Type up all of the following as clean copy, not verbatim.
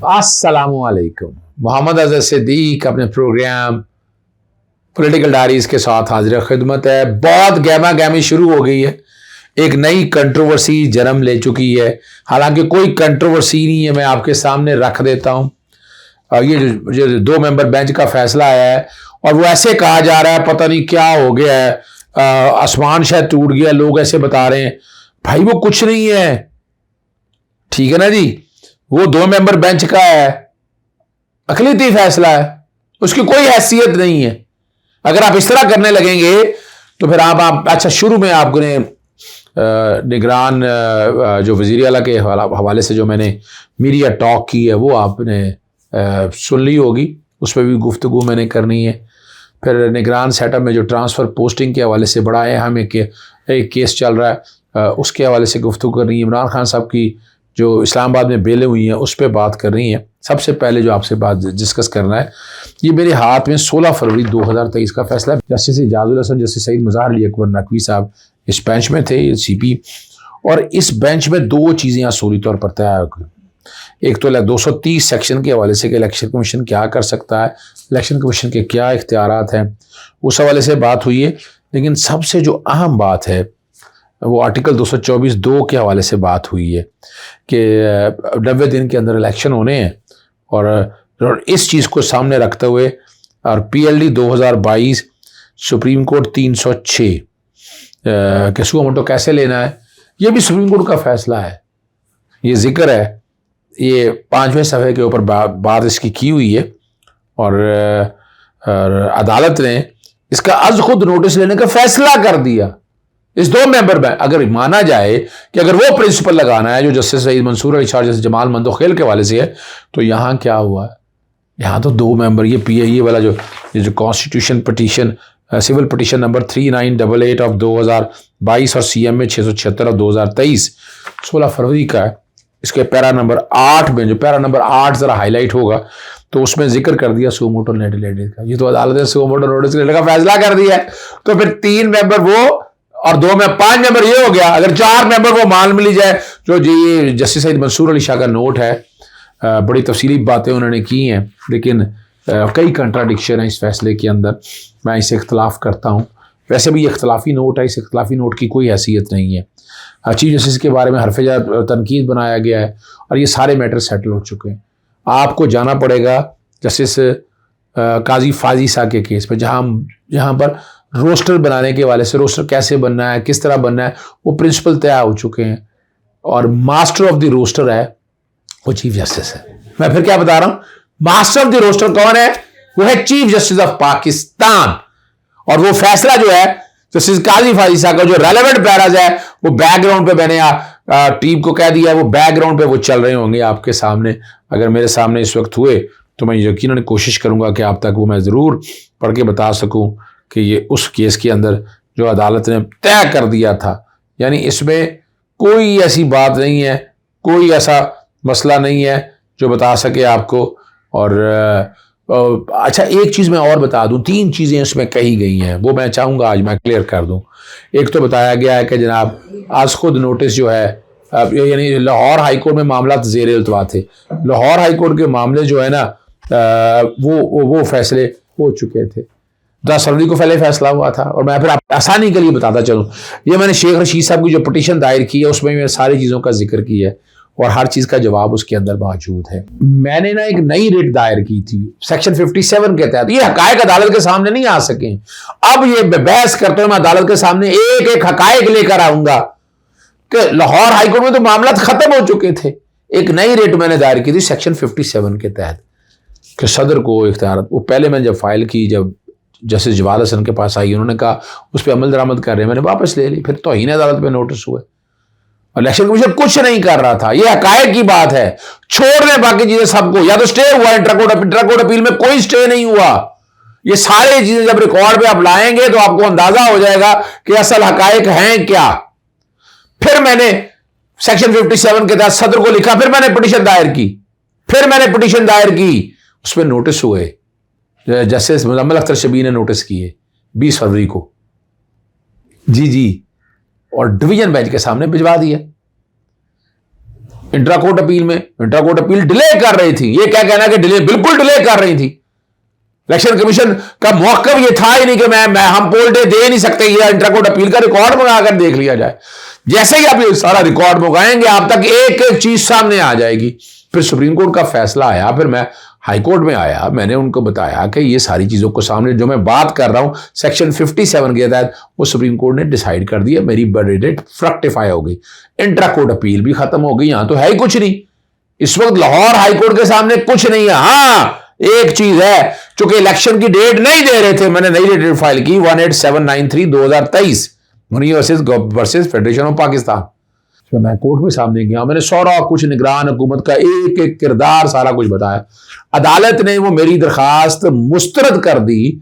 अस्सलामुअलैकुम। मोहम्मद अज़हर सिद्दीक अपने programme political diaries के साथ हाजिर खिदमत है। बहुत गहमा गहमी शुरू हो गई है, एक नई कंट्रोवर्सी जन्म ले चुकी है। हालांकि कोई कंट्रोवर्सी नहीं है, मैं आपके सामने रख देता हूँ। ये जो 2 मेंबर बेंच का फैसला आया है और वो ऐसे कहा जा रहा है पता नहीं क्या हो गया है, आसमान शायद टूट गया, लोग ऐसे बता रहे हैं। भाई वो कुछ नहीं है, ठीक है ना जी। वो 2 मेंबर बेंच का है, अकलीती फैसला है, उसकी कोई हैसियत नहीं है। अगर आप इस तरह करने लगेंगे तो फिर आप अच्छा, शुरू में आपने निगरान जो वज़ीर आला के हवाले से जो मैंने मीडिया टॉक की है वो आपने सुन ली होगी, उस पर भी गुफ्तगू मैंने करनी है। फिर निगरान सेटअप में जो ट्रांसफ़र पोस्टिंग के हवाले से बड़ा अहम एक केस चल रहा है, उसके हवाले से गुफ्तगू करनी है। इमरान खान साहब की जो इस्लामाबाद में बेलें हुई हैं उस पर बात कर रही हैं। सबसे पहले जो आपसे बात डिस्कस करना है, ये मेरे हाथ में 16 फरवरी 2023 का फैसला है। जस्टिस एजाजुल हसन, जस्टिस सईद मज़ाहर अली अकबर नकवी साहब इस बेंच में थे, सीपी। और इस बेंच में 2 चीज़ें असूली तौर पर तय हो गई। एक तो 230 सेक्शन के हवाले से कि इलेक्शन कमीशन क्या कर सकता है, इलेक्शन कमीशन के क्या इख्तियारात हैं, उस हवाले से बात हुई है। लेकिन सबसे जो अहम बात है वो आर्टिकल 224(2) के हवाले से बात हुई है कि 90 दिन के अंदर इलेक्शन होने हैं। और इस चीज़ को सामने रखते हुए और PLD 2022 सुप्रीम कोर्ट 306 के सुओ मोटो कैसे लेना है, ये भी सुप्रीम कोर्ट का फैसला है। ये जिक्र है, ये 5वें सफ़े के ऊपर बात इसकी की हुई है। और अदालत ने इसका अज खुद नोटिस लेने का फैसला कर दिया। इस 2 मेंबर में अगर माना जाए कि अगर वो प्रिंसिपल लगाना है जो जस्टिस सईद मंसूर अली शाह जैसे जमाल मंदोखेल के वाले से है, तो यहाँ क्या हुआ है? यहाँ तो 2 मेंबर, ये PIA वाला जो constitution petition civil petition number 3988 of 2022 और CM में 676 ऑफ 2023 16 फरवरी का है। इसके पैरा नंबर 8 में, जो पैरा नंबर 8 जरा हाईलाइट होगा तो उसमें जिक्र कर दिया सुओ मोटो नोटिस का। ये तो अदालत ने सुओ मोटो नोटिस लेने का फैसला कर दिया है। तो फिर 3 मेंबर वो और 2 में 5 मेंबर ये हो गया। अगर 4 मेंबर वो मान मिली जाए, जो जी जस्टिस सईद मंसूर अली शाह का नोट है, बड़ी तफसीली बातें उन्होंने की हैं, लेकिन कई कंट्राडिक्शन है इस फैसले के अंदर। मैं इसे इख्तलाफ करता हूँ। वैसे भी ये इख्तलाफी नोट है, इस इख्तलाफी नोट की कोई हैसियत नहीं है। चीफ जस्टिस के बारे में हरफे तनकीद बनाया गया है और ये सारे मैटर सेटल हो चुके हैं। आपको जाना पड़ेगा जस्टिस काजी फाजीसा के केस पर, जहाँ पर रोस्टर बनाने के वाले से, रोस्टर कैसे बनना है, किस तरह बनना है, वो प्रिंसिपल तय हो चुके हैं। और मास्टर ऑफ द रोस्टर है वो चीफ जस्टिस है। मैं फिर क्या बता रहा हूं, मास्टर ऑफ द रोस्टर कौन है? वो है चीफ जस्टिस ऑफ पाकिस्तान। और वो फैसला जो है जस्टिस काजी फाजीसा का, जो रेलेवेंट पैराज है वो बैकग्राउंड पे मैंने टीम को कह दिया, वो बैकग्राउंड पे वो चल रहे होंगे आपके सामने। अगर मेरे सामने इस वक्त हुए तो मैं यकीनन कोशिश करूंगा कि आप तक वो मैं ज़रूर पढ़ के बता सकूं कि ये उस केस के अंदर जो अदालत ने तय कर दिया था। यानी इसमें कोई ऐसी बात नहीं है, कोई ऐसा मसला नहीं है जो बता सके आपको। और अच्छा, एक चीज़ मैं और बता दूं, 3 चीज़ें इसमें कही गई हैं, वो मैं चाहूँगा आज मैं क्लियर कर दूं। एक तो बताया गया है कि जनाब आज खुद नोटिस जो है, यानी लाहौर हाईकोर्ट में मामला ज़ेर इल्तवा थे। लाहौर हाईकोर्ट के मामले जो है ना, वो फैसले हो चुके थे। 10 फरवरी को पहले फैसला हुआ था। और मैं फिर आप आसानी के लिए बताता चलूँ, ये मैंने शेख रशीद साहब की जो पटिशन दायर की है उसमें मैंने सारी चीज़ों का जिक्र किया है और हर चीज़ का जवाब उसके अंदर मौजूद है। मैंने ना एक नई रिट दायर की थी सेक्शन 57 के तहत। ये हकायक अदालत के सामने नहीं आ सके। अब ये बहस करते हुए मैं अदालत के सामने एक एक हकायक लेकर आऊंगा कि लाहौर हाईकोर्ट में तो मामला खत्म हो चुके थे। एक नई रिट मैंने दायर की थी सेक्शन 57 के तहत कि सदर को इख्तियार, वो पहले मैंने जब फाइल की, जब जस्टिस जवाद हसन के पास आई, उन्होंने कहा उस पर अमल दरामद कर रहे हैं, मैंने वापस ले ली। फिर तौहीन अदालत पे नोटिस हुए। इलेक्शन कमीशन कुछ नहीं कर रहा था। ये हकायक की बात है, छोड़ दें बाकी चीजें सबको। या तो स्टे हुआ है इंट्राकोर्ट अपील में, कोई स्टे नहीं हुआ। ये सारी चीजें जब रिकॉर्ड पे आप लाएंगे तो आपको अंदाजा हो जाएगा कि असल हकायक हैं क्या। फिर मैंने सेक्शन 57 के तहत सदर को लिखा, फिर मैंने पिटीशन दायर की, उस पर नोटिस हुए। जस्टिस मुजम्मिल अख्तर शबीर ने नोटिस किए 20 फरवरी को, जी, और डिवीजन बेंच के सामने भिजवा दिया। इंट्रा कोर्ट अपील में, इंट्रा कोर्ट अपील डिले कर रही थी। ये क्या कहना कि डिले, बिल्कुल डिले कर रही थी। इलेक्शन कमीशन का मौक़िफ़ ये था ही नहीं कि मैं हम पोल डे दे नहीं सकते, ये इंट्रा कोर्ट अपील का रिकॉर्ड मंगाकर देख लिया जाए। जैसे ही आप ये सारा रिकॉर्ड मंगाएंगे आप तक एक एक चीज सामने आ जाएगी। फिर सुप्रीम कोर्ट का फैसला आया, फिर मैं हाई कोर्ट में आया, मैंने उनको बताया कि ये सारी चीज़ों को सामने जो मैं बात कर रहा हूँ सेक्शन 57 के तहत वो सुप्रीम कोर्ट ने डिसाइड कर दिया, मेरी वर्डिक्ट फ्रक्टिफाई हो गई, इंट्रा कोर्ट अपील भी खत्म हो गई। यहाँ तो है ही कुछ नहीं, इस वक्त लाहौर हाई कोर्ट के सामने कुछ नहीं है। हाँ एक चीज है, चूंकि इलेक्शन की डेट नहीं दे रहे थे, मैंने नई डेट फाइल की 18793/2023 Munir versus federation of Pakistan. तो मैं कोर्ट में सामने गया, मैंने सारा कुछ निगरान हुकूमत का एक एक किरदार सारा कुछ बताया। अदालत ने वो मेरी दरखास्त मुस्तरद कर दी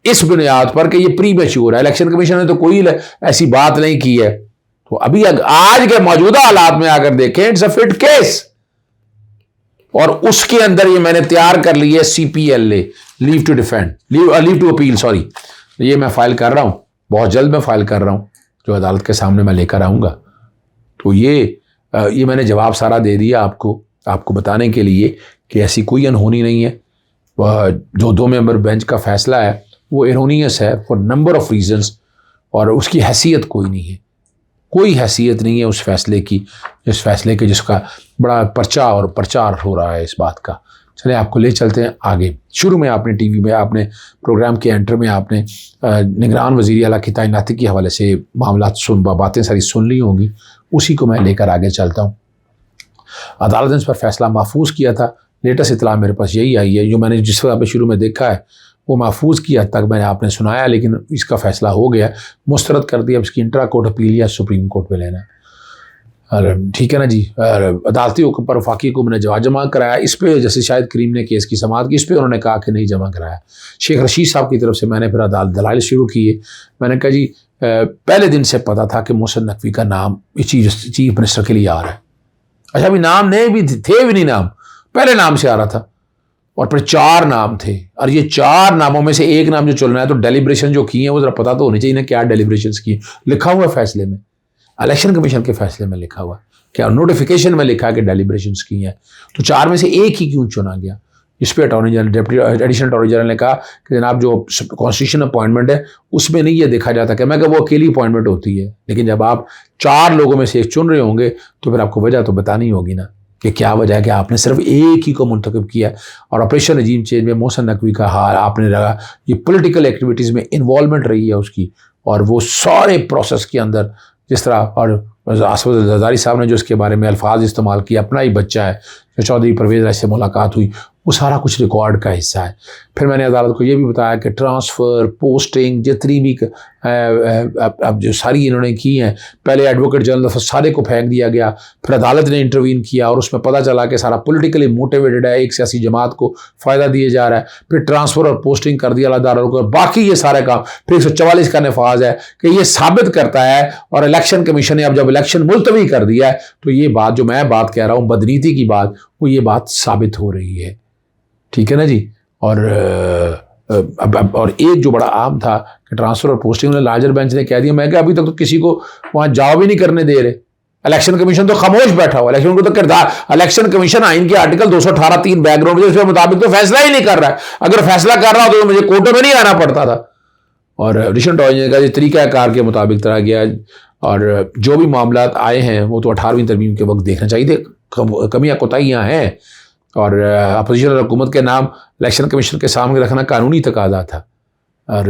इस बुनियाद पर कि ये प्री मैच्योर है। इलेक्शन कमीशन ने तो कोई ऐसी बात नहीं की है। तो अभी आज के मौजूदा हालात में अगर देखें, इट्स अ फिट केस, और उसके अंदर ये मैंने तैयार कर ली है CPLA, leave to defend, leave to appeal, sorry, ये मैं फाइल कर रहा हूं, बहुत जल्द मैं फाइल कर रहा हूं, जो अदालत के सामने मैं लेकर आऊंगा। तो ये मैंने जवाब सारा दे दिया आपको बताने के लिए कि ऐसी कोई अनहोनी नहीं है। जो 2 मेंबर बेंच का फैसला है वो एरोनियस है फॉर नंबर ऑफ रीजंस, और उसकी हैसियत कोई नहीं है, कोई हैसियत नहीं है उस फैसले की, इस फैसले के जिसका बड़ा पर्चा और प्रचार हो रहा है इस बात का। चलिए आपको ले चलते हैं आगे। शुरू में आपने टीवी में, आपने प्रोग्राम के एंटर में आपने निगरान वज़ीर आला की तैनाती के हवाले से बातें सारी सुन ली होंगी, उसी को मैं लेकर आगे चलता हूँ। अदालत ने इस पर फैसला महफूज किया था। लेटेस्ट इतला मेरे पास यही आई है, जो मैंने जिस वक्त शुरू में देखा है वो महफूज किया तक मैंने आपने सुनाया, लेकिन इसका फैसला हो गया, मुस्तरद कर दिया। इसकी इंट्रा कोर्ट अपील या सुप्रीम कोर्ट में लेना, ठीक है ना जी। अदालती हुक्म पर वफाकी हुकूमत ने जवाब जमा कराया। इस पर जैसे शायद करीम ने केस की समाअत की, इस पर उन्होंने कहा कि नहीं जमा कराया। शेख रशीद साहब की तरफ से मैंने फिर अदालत दलाइल शुरू किए। मैंने कहा जी पहले दिन से पता था कि मोहसिन नकवी का नाम चीफ मिनिस्टर के लिए आ रहा है। अच्छा अभी नाम नहीं भी थे भी नहीं, नाम पहले नाम से आ रहा था, और फिर 4 नाम थे, और ये 4 नामों में से एक नाम जो चलना है, तो डेलिब्रेशन जो की है वो जरा पता तो होनी चाहिए ना, क्या डेलिब्रेशन की लिखा हुआ फैसले में, इलेक्शन कमीशन के फैसले में लिखा हुआ, क्या नोटिफिकेशन में लिखा है कि डेलिब्रेशन की है। तो 4 में से एक ही क्यों चुना गया? इस पर attorney general, deputy additional attorney general ने कहा कि जनाब जो कॉन्स्टिट्यूशन अपॉइंटमेंट है उसमें नहीं ये देखा जाता कि मैं क्या वो अकेली अपॉइंटमेंट होती है, लेकिन जब आप 4 लोगों में से एक चुन रहे होंगे तो फिर आपको वजह तो बतानी होगी ना कि क्या वजह है कि आपने सिर्फ एक ही को मुंतखब किया। और ऑपरेशन रजीम चेंज में मोहसिन नकवी का हाल आपने लगा, ये पॉलिटिकल एक्टिविटीज़ में इन्वॉल्वमेंट रही है उसकी, और वो सारे प्रोसेस के अंदर जिस तरह, और आसफ जरदारी साहब ने जो इसके बारे में अल्फाज इस्तेमाल किया, अपना ही बच्चा है, जो चौधरी परवेज़ राय से मुलाकात हुई, वो सारा कुछ रिकॉर्ड का हिस्सा है। फिर मैंने अदालत को ये भी बताया कि ट्रांसफ़र, पोस्टिंग, जितनी भी अब जो सारी इन्होंने की हैं, पहले एडवोकेट जनरल सारे को फेंक दिया गया, फिर अदालत ने इंटरवीन किया और उसमें पता चला कि सारा पॉलिटिकली मोटिवेटेड है, एक सियासी जमात को फ़ायदा दिए जा रहा है। फिर ट्रांसफ़र और पोस्टिंग कर दिया अदालत को, बाकी ये सारे काम। फिर 144 का नफाज है कि ये साबित करता है, और इलेक्शन कमीशन ने अब जब इलेक्शन मुलतवी कर दिया है तो ये बात जो मैं बात कह रहा हूँ बदनीति की बात, वो ये बात साबित हो रही है, ठीक है ना जी। और और एक जो बड़ा आम था कि ट्रांसफर और पोस्टिंग में लार्जर बेंच ने कह दिया, मैं क्या अभी तक तो किसी को वहां जाओ भी नहीं करने दे रहे, इलेक्शन कमीशन तो खामोश बैठा हुआ, इलेक्शन को तो किरदार, इलेक्शन कमीशन आइन के आर्टिकल 218(3) बैकग्राउंड उसके मुताबिक तो फैसला ही नहीं कर रहा है। अगर फैसला कर रहा हो तो मुझे कोर्टों में नहीं आना पड़ता था। और एडिशनल अटॉर्नी जनरल का तरीक़ाकार के मुताबिक तरह गया, और जो भी मामला आए हैं वो तो 18वीं तरमीम के वक्त देखना चाहिए थे, कमियाँ कोताहियाँ हैं, और अपोजिशन हुकूमत के नाम इलेक्शन कमीशन के सामने रखना कानूनी तकाजा था। और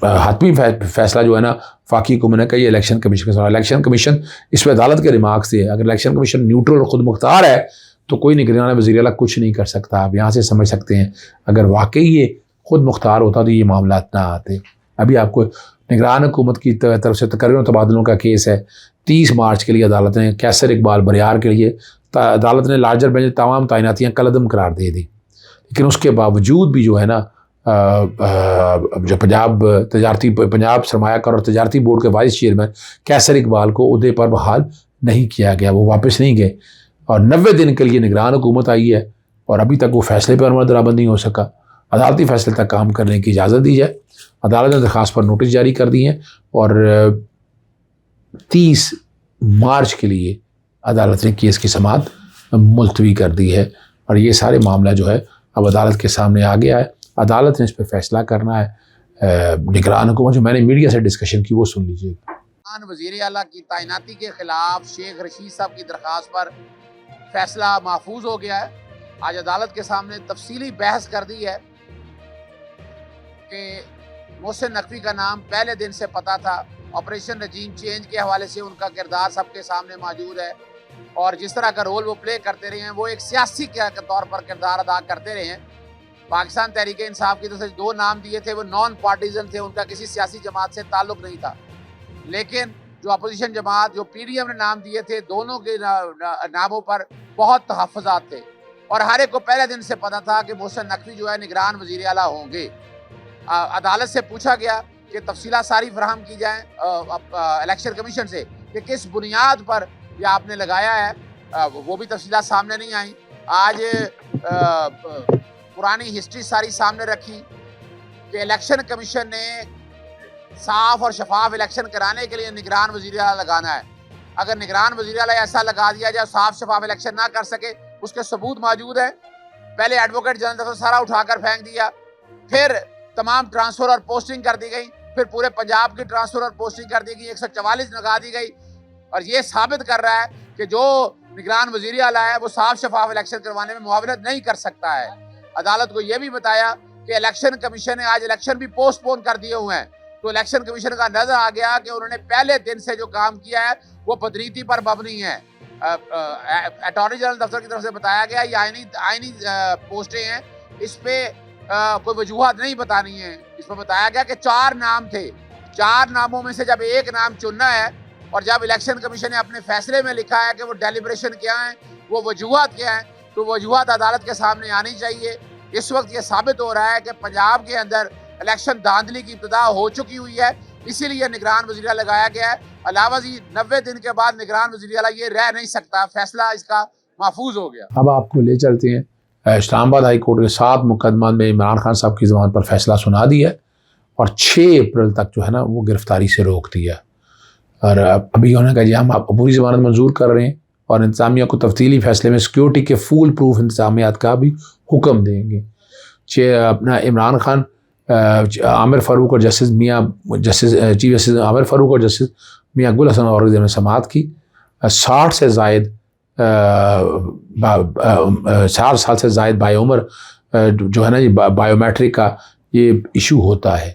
हतमी फैसला जो है ना फाकी हुकूमत ने कही इलेक्शन कमीशन के साथ, इलेक्शन कमीशन इस पर अदालत के रिमार्क्स से, अगर इलेक्शन कमीशन न्यूट्रल और ख़ुद मुख्तार है तो कोई निगरान वज़ीर आला कुछ नहीं कर सकता। आप यहाँ से समझ सकते हैं अगर वाकई ये ख़ुद मुख्तार होता तो ये मामला ना आते। अभी आपको निगरान हुकूमत की तरफ से तकरीर और तबादलों का केस है, 30 मार्च के लिए अदालत ने कैसर इकबाल बरियार के लिए अदालत ने लार्जर बेंच तमाम तैनातियाँ कलअदम करार दे दी। लेकिन उसके बावजूद भी जो है ना जो पंजाब सरमायाकार और तजारती बोर्ड के वाइस चेयरमैन कैसर इकबाल को उहदे पर बहाल नहीं किया गया, वो वापस नहीं गए, और 90 दिन के लिए निगरान हुकूमत आई है और अभी तक वो फैसले पर अमल दरामद नहीं हो सका। अदालती फैसले तक काम करने की इजाज़त दी जाए। अदालत ने दरख्वास्त पर नोटिस जारी कर दी हैं और 30 मार्च के लिए अदालत ने केस की समाअत मुलतवी कर दी है और ये सारे मामला जो है अब अदालत के सामने आ गया है। अदालत ने इस पर फैसला करना है। निगरान हुकूमत, जो मैंने मीडिया से डिस्कशन की, वो सुन लीजिए। वज़ीर आला की तैनाती के खिलाफ शेख रशीद साहब की दरख्वास्त पर फैसला महफूज हो गया है। आज अदालत के सामने तफसीली बहस कर दी है कि मोहसिन नकवी का नाम पहले दिन से पता था। ऑपरेशन रजीम चेंज के हवाले से उनका किरदार सबके सामने मौजूद है और जिस तरह का रोल वो प्ले करते रहे हैं, वो एक सियासी के तौर पर किरदार अदा करते रहे हैं। पाकिस्तान तहरीक इंसाफ की तरफ से 2 नाम दिए थे, वो नॉन पार्टीजन थे, उनका किसी सियासी जमात से ताल्लुक नहीं था। लेकिन जो अपोजिशन जमात, जो PDM ने नाम दिए थे, दोनों के नामों पर बहुत तहफ़्फ़ुज़ात थे और हर एक को पहले दिन से पता था कि मोहसिन नकवी जो है निगरान वज़ीर आला होंगे। अदालत से पूछा गया कि तफसीलात सारी फराहम की जाए इलेक्शन कमीशन से कि किस बुनियाद पर यह आपने लगाया है, वो भी तफसीलात सामने नहीं आई। आज पुरानी हिस्ट्री सारी सामने रखी कि इलेक्शन कमीशन ने साफ और शफाफ इलेक्शन कराने के लिए निगरान वज़ीर आला लगाना है। अगर निगरान वज़ीर आला ऐसा लगा दिया जाए साफ शफाफ इलेक्शन ना कर सके, उसके सबूत मौजूद है। पहले एडवोकेट जनरल तो सारा उठाकर फेंक दिया, फिर तमाम ट्रांसफ़र और पोस्टिंग कर दी गई, फिर पूरे पंजाब की ट्रांसफ़र और पोस्टिंग कर दी गई, 144 लगा दी गई और ये साबित कर रहा है कि जो निगरान वज़ीर आला है वो साफ शफाफ इलेक्शन करवाने में मुआवनत नहीं कर सकता है। अदालत को यह भी बताया कि इलेक्शन कमीशन ने आज इलेक्शन भी पोस्टपोन कर दिए हुए हैं, तो इलेक्शन कमीशन का नजर आ गया कि उन्होंने पहले दिन से जो काम किया है वो बदनीति पर मबनी है। अटॉर्नी जनरल दफ्तर की तरफ से बताया गया ये आईनी पोस्टें हैं, इस पे कोई वजूहत नहीं बतानी है। इस पर बताया गया कि 4 नाम थे, 4 नामों में से जब एक नाम चुनना है और जब इलेक्शन कमीशन ने अपने फैसले में लिखा है कि वो डेलिब्रेशन क्या है, वो वजूहत क्या है, तो वजूहत अदालत के सामने आनी चाहिए। इस वक्त ये साबित हो रहा है कि पंजाब के अंदर इलेक्शन धांधली की इब्तिदा हो चुकी हुई है, इसीलिए निगरान वज़ीर आला लगाया गया है। अलावा जी 90 दिन के बाद निगरान वज़ीर आला ये रह नहीं सकता, फैसला इसका महफूज हो गया। अब आपको ले चलते हैं इस्लामाबाद हाई कोर्ट के 7 मुकदमा में इमरान खान साहब की ज़मानत पर फैसला सुना दिया और 6 अप्रैल तक जो है ना वो गिरफ्तारी से रोक दिया। और अभी उन्होंने कहा जी हम आपको पूरी ज़मानत मंजूर कर रहे हैं और इंतज़ामिया को तफ्तीली फैसले में सिक्योरिटी के फुल प्रूफ इंतज़ामियात का भी हुक्म देंगे। अपना इमरान खान, आमिर फ़ारूक और चीफ जस्टिस आमिर फ़ारूक और जस्टिस मियाँ गुल हसन औरंगज़ेब ने समाअत की। 60 से ज़ायद 4 साल से ज़ायद बायोमर जो है ना ये बायोमेट्रिक का ये इशू होता है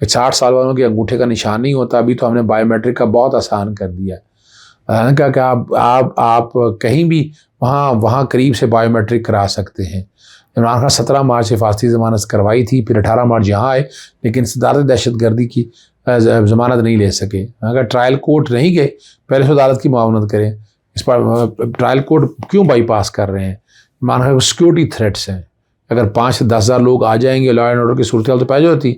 कि 60 साल वालों के अंगूठे का निशान नहीं होता। अभी तो हमने बायोमेट्रिक का बहुत आसान कर दिया है। कहा कि आप कहीं भी वहाँ करीब से बायोमेट्रिक करा सकते हैं। इमरान खान 17 मार्च हिफाजती ज़मानत करवाई थी, फिर 18 मार्च यहाँ आए, लेकिन सदारत दहशतगर्दी की ज़मानत नहीं ले सके। अगर ट्रायल कोर्ट नहीं गए, पहले से अदालत की मुआवनत करें। इस पर ट्रायल कोर्ट क्यों बाईपास कर रहे हैं? इमरान खान सिक्योरिटी थ्रेट्स हैं। अगर 5 से 10 हज़ार लोग आ जाएंगे, लॉ एंड ऑर्डर की सूरत तो पैदा होती।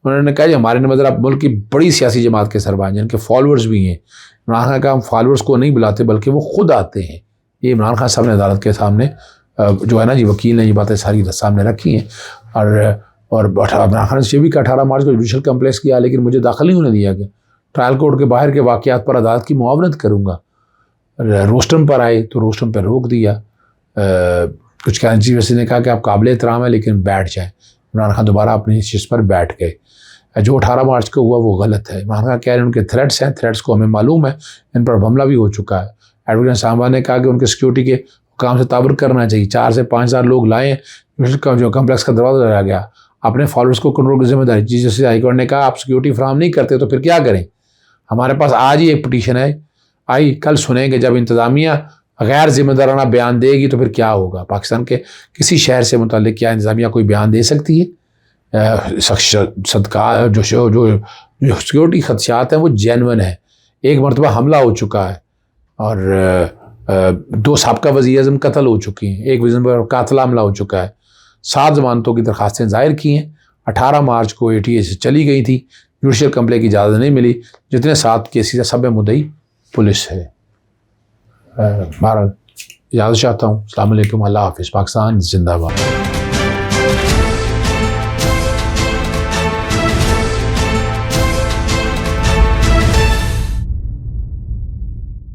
उन्होंने कहा हमारे नज़र आप मुल्क की बड़ी सियासी जमात के सरबराह जिनके फॉलोअर्स भी हैं। इमरान खान का हम फॉलोअर्स को नहीं बुलाते बल्कि वो खुद आते हैं। ये इमरान खान साहब ने अदालत के सामने जो है ना जी वकील ने ये बातें सारी सामने रखी हैं। और इमरान खान से भी 18 मार्च को जुडिशल कम्प्लेक्स किया, लेकिन मुझे दाखिल नहीं होने दिया गया। ट्रायल कोर्ट के बाहर के वाक़यात पर अदालत की मुआवनत करूँगा। रोस्टम पर आए तो रोस्टम पर रोक दिया। कुछ चीफ जस्टिस ने कहा कि आप काबिल एहतराम है लेकिन बैठ जाएँ। इमरान खान दोबारा अपनी शिस्त पर बैठ गए। जो 18 मार्च को हुआ वो गलत है। इमरान खान कह रहे हैं उनके थ्रेट्स हैं, थ्रेट्स को हमें मालूम है, इन पर हमला भी हो चुका है। एडवोकेट साहबा ने कहा कि उनके सिक्योरिटी के काम से ताबुर करना चाहिए। 4 से 5 हज़ार लोग लाएँ, जो कम्प्लेक्स का दरवाज़ा लगाया गया। अपने फॉलोअर्स को कंट्रोल की जिम्मेदारी। चीफ जस्टिस हाईकोर्ट ने कहा आप सिक्योरिटी फ्राहम नहीं करते तो फिर क्या करें? हमारे पास आज ही एक पिटीशन है आई, कल सुनेंगे। जब इंतज़ामिया गैर जिम्मेदाराना बयान देगी तो फिर क्या होगा? पाकिस्तान के किसी शहर से मुताल्लिक क्या इंतज़ामिया कोई बयान दे सकती है? सदका जो सिक्योरिटी खदशात हैं वो जेन्युइन है। एक मरतबा हमला हो चुका है और 2 साबका वज़ीर-ए-आज़म कत्ल हो चुकी हैं, एक वज़ीर पर कातिला हमला हो चुका है। 7 ज़मानतों की दरख्वास्तें ज़ाहिर की हैं। 18 मार्च को ATA से चली गई थी, जुडिशल कंप्लेंट की इजाज़त नहीं मिली। जितने 7 केसेस सब में मुद्दई पुलिस है। बहरहाल इजाज़त चाहता हूँ। अस्सलाम वालेकुम, अल्लाह हाफ़िज़। पाकिस्तान जिंदाबाद।